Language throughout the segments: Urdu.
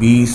20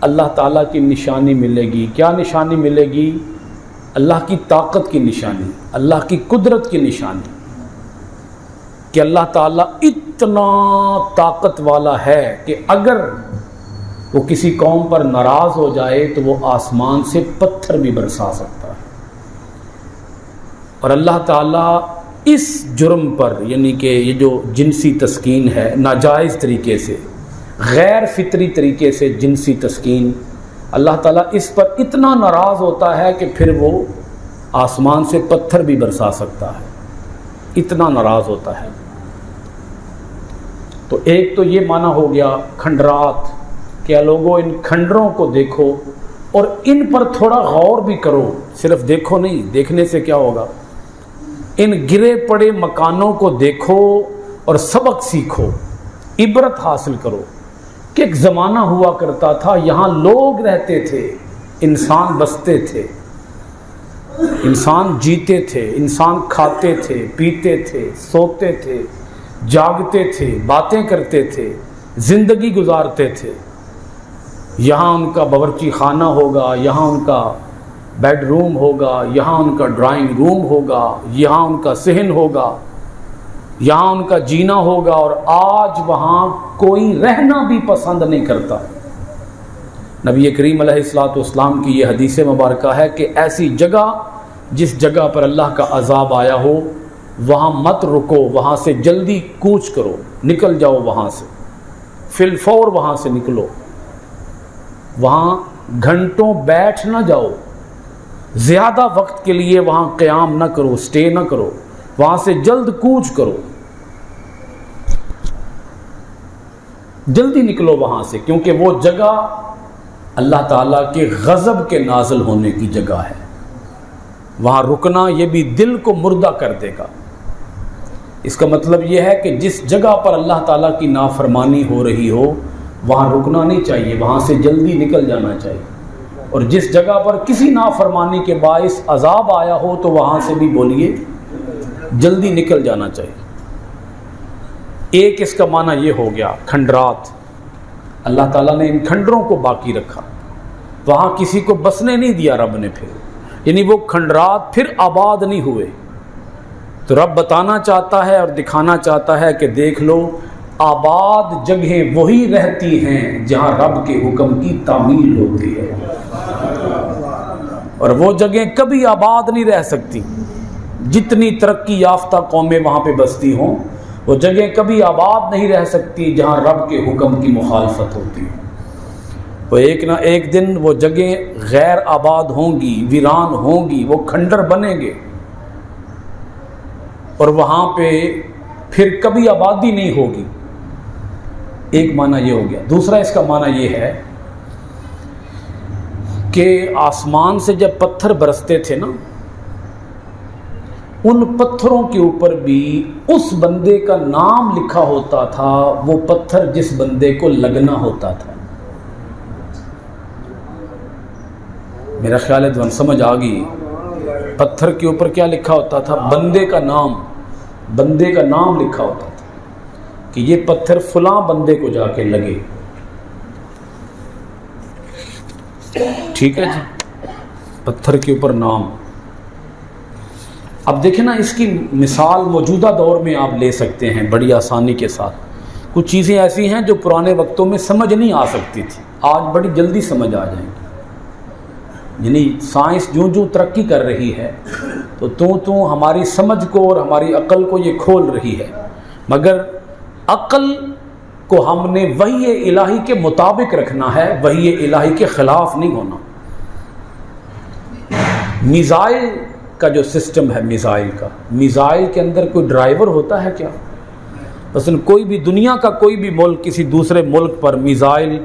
اللہ تعالیٰ کی نشانی ملے گی. کیا نشانی ملے گی؟ اللہ کی طاقت کی نشانی، اللہ کی قدرت کی نشانی، کہ اللہ تعالیٰ اتنا طاقت والا ہے کہ اگر وہ کسی قوم پر ناراض ہو جائے تو وہ آسمان سے پتھر بھی برسا سکتا ہے. اور اللہ تعالیٰ اس جرم پر، یعنی کہ یہ جو جنسی تسکین ہے، ناجائز طریقے سے، غیر فطری طریقے سے جنسی تسکین، اللہ تعالیٰ اس پر اتنا ناراض ہوتا ہے کہ پھر وہ آسمان سے پتھر بھی برسا سکتا ہے، اتنا ناراض ہوتا ہے. تو ایک تو یہ معنی ہو گیا کھنڈرات، کہ لوگوں ان کھنڈروں کو دیکھو اور ان پر تھوڑا غور بھی کرو، صرف دیکھو نہیں، دیکھنے سے کیا ہوگا، ان گرے پڑے مکانوں کو دیکھو اور سبق سیکھو، عبرت حاصل کرو کہ ایک زمانہ ہوا کرتا تھا، یہاں لوگ رہتے تھے، انسان بستے تھے، انسان جیتے تھے، انسان کھاتے تھے، پیتے تھے، سوتے تھے، جاگتے تھے، باتیں کرتے تھے، زندگی گزارتے تھے. یہاں ان کا باورچی خانہ ہوگا، یہاں ان کا بیڈ روم ہوگا، یہاں ان کا ڈرائنگ روم ہوگا، یہاں ان کا صحن ہوگا، یہاں ان کا جینا ہوگا. اور آج وہاں کوئی رہنا بھی پسند نہیں کرتا. نبی کریم علیہ الصلوۃ والسلام کی یہ حدیث مبارکہ ہے کہ ایسی جگہ جس جگہ پر اللہ کا عذاب آیا ہو وہاں مت رکو، وہاں سے جلدی کوچ کرو، نکل جاؤ وہاں سے، فی الفور وہاں سے نکلو. وہاں گھنٹوں بیٹھ نہ جاؤ، زیادہ وقت کے لیے وہاں قیام نہ کرو، سٹے نہ کرو، وہاں سے جلد کوچ کرو، جلدی نکلو وہاں سے، کیونکہ وہ جگہ اللہ تعالیٰ کے غضب کے نازل ہونے کی جگہ ہے. وہاں رکنا یہ بھی دل کو مردہ کر دے گا. اس کا مطلب یہ ہے کہ جس جگہ پر اللہ تعالیٰ کی نافرمانی ہو رہی ہو وہاں رکنا نہیں چاہیے، وہاں سے جلدی نکل جانا چاہیے. اور جس جگہ پر کسی نافرمانی کے باعث عذاب آیا ہو تو وہاں سے بھی بولیے جلدی نکل جانا چاہیے. ایک اس کا معنی یہ ہو گیا کھنڈرات، اللہ تعالیٰ نے ان کھنڈروں کو باقی رکھا، وہاں کسی کو بسنے نہیں دیا رب نے. پھر یعنی وہ کھنڈرات پھر آباد نہیں ہوئے. تو رب بتانا چاہتا ہے اور دکھانا چاہتا ہے کہ دیکھ لو، آباد جگہیں وہی رہتی ہیں جہاں رب کے حکم کی تعمیل ہوتی ہے، اور وہ جگہیں کبھی آباد نہیں رہ سکتی. جتنی ترقی یافتہ قومیں وہاں پہ بستی ہوں، وہ جگہیں کبھی آباد نہیں رہ سکتی جہاں رب کے حکم کی مخالفت ہوتی ہے. وہ ایک نہ ایک دن وہ جگہیں غیر آباد ہوں گی، ویران ہوں گی، وہ کھنڈر بنیں گے، اور وہاں پہ پھر کبھی آبادی نہیں ہوگی. ایک معنی یہ ہو گیا. دوسرا اس کا معنی یہ ہے کہ آسمان سے جب پتھر برستے تھے نا، ان پتھروں کے اوپر بھی اس بندے کا نام لکھا ہوتا تھا، وہ پتھر جس بندے کو لگنا ہوتا تھا. میرا خیال ہے تو سمجھ آ گئی. پتھر کے اوپر کیا لکھا ہوتا تھا؟ بندے کا نام، بندے کا نام لکھا ہوتا تھا کہ یہ پتھر فلاں بندے کو جا کے لگے. ٹھیک ہے جی، پتھر کے اوپر نام. اب دیکھیں نا، اس کی مثال موجودہ دور میں آپ لے سکتے ہیں بڑی آسانی کے ساتھ. کچھ چیزیں ایسی ہیں جو پرانے وقتوں میں سمجھ نہیں آ سکتی تھی، آج بڑی جلدی سمجھ آ جائیں گی. یعنی سائنس جو ترقی کر رہی ہے تو ہماری سمجھ کو اور ہماری عقل کو یہ کھول رہی ہے، مگر عقل کو ہم نے وحی الہی کے مطابق رکھنا ہے، وحی الہی کے خلاف نہیں ہونا. میزائل کا جو سسٹم ہے، میزائل کے اندر کوئی ڈرائیور ہوتا ہے کیا؟ مثلا کوئی بھی دنیا کا کوئی بھی ملک کسی دوسرے ملک پر میزائل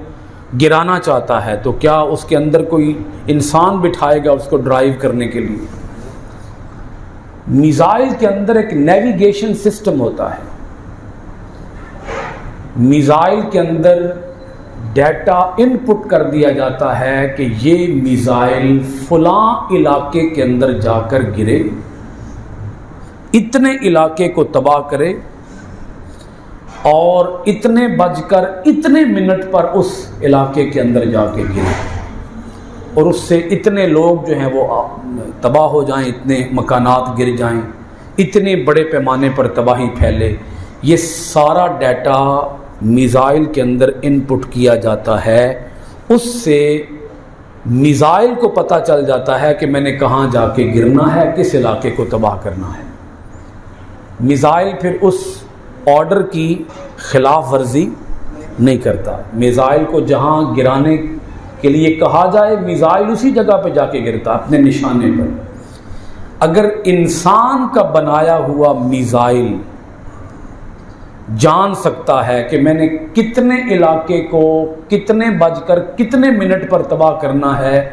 گرانا چاہتا ہے تو کیا اس کے اندر کوئی انسان بٹھائے گا اس کو ڈرائیو کرنے کے لیے؟ میزائل کے اندر ایک نیویگیشن سسٹم ہوتا ہے. میزائل کے اندر ڈیٹا ان پٹ کر دیا جاتا ہے کہ یہ میزائل فلاں علاقے کے اندر جا کر گرے، اتنے علاقے کو تباہ کرے، اور اتنے بج کر اتنے منٹ پر اس علاقے کے اندر جا کے گرے اور اس سے اتنے لوگ جو ہیں وہ تباہ ہو جائیں، اتنے مکانات گر جائیں، اتنے بڑے پیمانے پر تباہی پھیلے. یہ سارا ڈیٹا میزائل کے اندر ان پٹ کیا جاتا ہے. اس سے میزائل کو پتہ چل جاتا ہے کہ میں نے کہاں جا کے گرنا ہے، کس علاقے کو تباہ کرنا ہے. میزائل پھر اس آرڈر کی خلاف ورزی نہیں کرتا. میزائل کو جہاں گرانے کے لیے کہا جائے میزائل اسی جگہ پہ جا کے گرتا اپنے نشانے پر. اگر انسان کا بنایا ہوا میزائل جان سکتا ہے کہ میں نے کتنے علاقے کو کتنے بج کر کتنے منٹ پر تباہ کرنا ہے،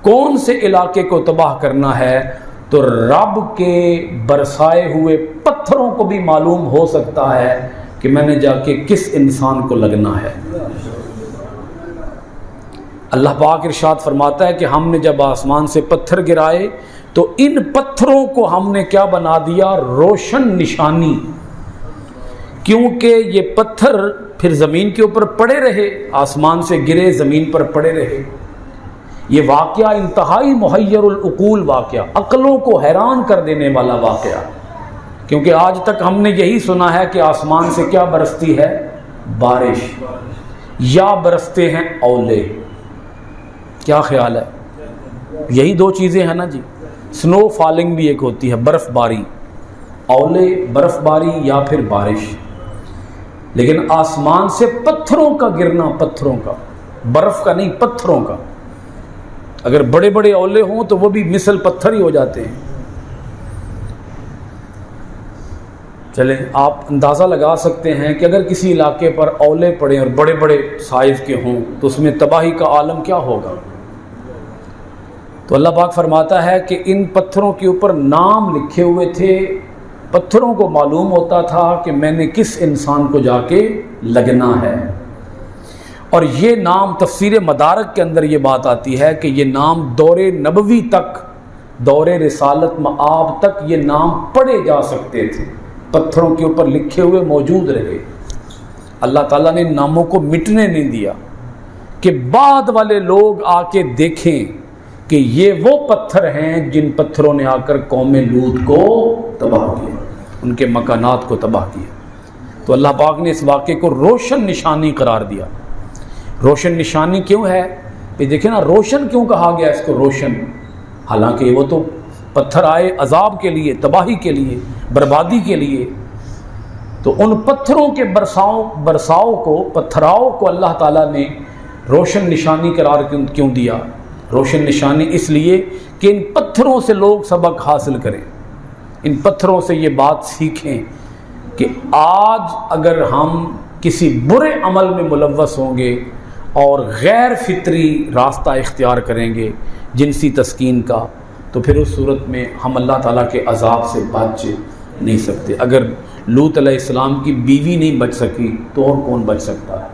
کون سے علاقے کو تباہ کرنا ہے، تو رب کے برسائے ہوئے پتھروں کو بھی معلوم ہو سکتا ہے کہ میں نے جا کے کس انسان کو لگنا ہے. اللہ پاک ارشاد فرماتا ہے کہ ہم نے جب آسمان سے پتھر گرائے تو ان پتھروں کو ہم نے کیا بنا دیا؟ روشن نشانی. کیونکہ یہ پتھر پھر زمین کے اوپر پڑے رہے، آسمان سے گرے زمین پر پڑے رہے. یہ واقعہ انتہائی محیر العقول واقعہ، عقلوں کو حیران کر دینے والا واقعہ. کیونکہ آج تک ہم نے یہی سنا ہے کہ آسمان سے کیا برستی ہے؟ بارش، یا برستے ہیں اولے. کیا خیال ہے؟ یہی دو چیزیں ہیں نا جی. سنو فالنگ بھی ایک ہوتی ہے، برف باری. اولے برف باری یا پھر بارش. لیکن آسمان سے پتھروں کا گرنا، پتھروں کا، برف کا نہیں، پتھروں کا. اگر بڑے بڑے اولے ہوں تو وہ بھی مثل پتھر ہی ہو جاتے ہیں. چلیں آپ اندازہ لگا سکتے ہیں کہ اگر کسی علاقے پر اولے پڑیں اور بڑے بڑے سائز کے ہوں تو اس میں تباہی کا عالم کیا ہوگا. تو اللہ پاک فرماتا ہے کہ ان پتھروں کے اوپر نام لکھے ہوئے تھے. پتھروں کو معلوم ہوتا تھا کہ میں نے کس انسان کو جا کے لگنا ہے. اور یہ نام تفسیر مدارک کے اندر یہ بات آتی ہے کہ یہ نام دور نبوی تک، دور رسالت مآب تک یہ نام پڑھے جا سکتے تھے، پتھروں کے اوپر لکھے ہوئے موجود رہے. اللہ تعالیٰ نے ناموں کو مٹنے نہیں دیا کہ بعد والے لوگ آ کے دیکھیں کہ یہ وہ پتھر ہیں جن پتھروں نے آ کر قوم لوط کو تباہ کیا، ان کے مکانات کو تباہ کیا. تو اللہ پاک نے اس واقعے کو روشن نشانی قرار دیا. روشن نشانی کیوں ہے؟ یہ دیکھیں نا، روشن کیوں کہا گیا اس کو روشن؟ حالانکہ وہ تو پتھر آئے عذاب کے لیے، تباہی کے لیے، بربادی کے لیے. تو ان پتھروں کے برساؤ کو، پتھراؤ کو اللہ تعالیٰ نے روشن نشانی قرار کیوں دیا؟ روشن نشانی اس لیے کہ ان پتھروں سے لوگ سبق حاصل کریں، ان پتھروں سے یہ بات سیکھیں کہ آج اگر ہم کسی برے عمل میں ملوث ہوں گے اور غیر فطری راستہ اختیار کریں گے جنسی تسکین کا، تو پھر اس صورت میں ہم اللہ تعالیٰ کے عذاب سے بچ نہیں سکتے. اگر لوط علیہ السلام کی بیوی نہیں بچ سکی تو اور کون بچ سکتا ہے؟